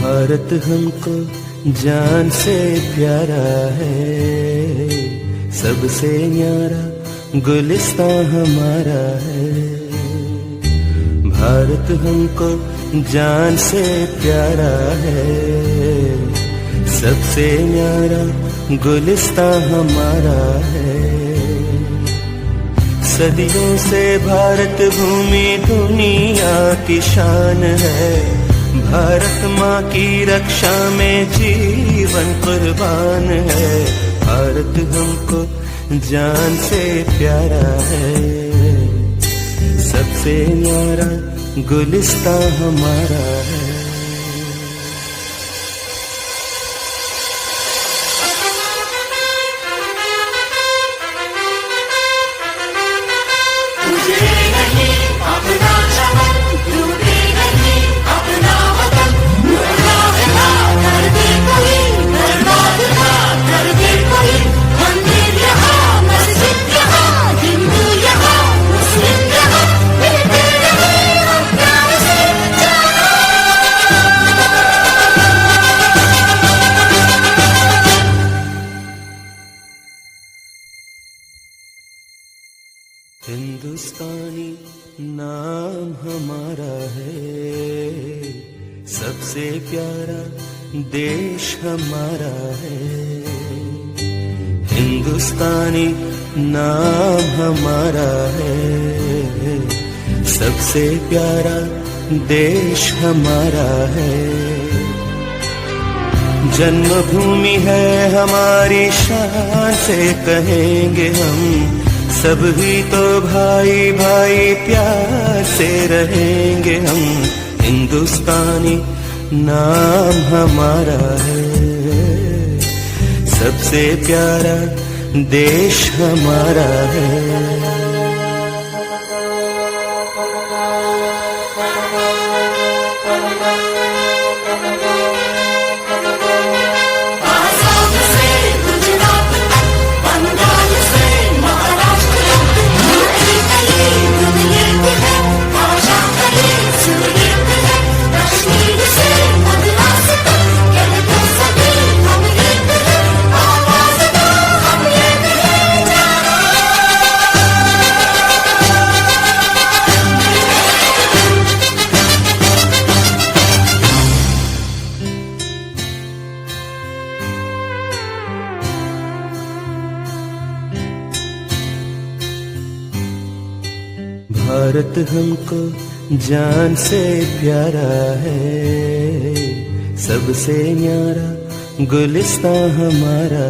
भारत हमको जान से प्यारा है, सबसे न्यारा गुलिस्तां हमारा है। भारत हमको जान से प्यारा है, सबसे न्यारा गुलिस्तां हमारा है। सदियों से भारत भूमि दुनिया की शान है, भारत माँ की रक्षा में जीवन कुर्बान है। भारत हमको जान से प्यारा है, सबसे न्यारा गुलिस्तां हमारा है। हिंदुस्तानी नाम हमारा है, सबसे प्यारा देश हमारा है। हिंदुस्तानी नाम हमारा है, सबसे प्यारा देश हमारा है। जन्मभूमि है हमारी, शान से कहेंगे हम, सब ही तो भाई भाई प्यार से रहेंगे हम। हिंदुस्तानी नाम हमारा है, सबसे प्यारा देश हमारा है। भारत हमको जान से प्यारा है, सबसे न्यारा गुलिस्तां हमारा।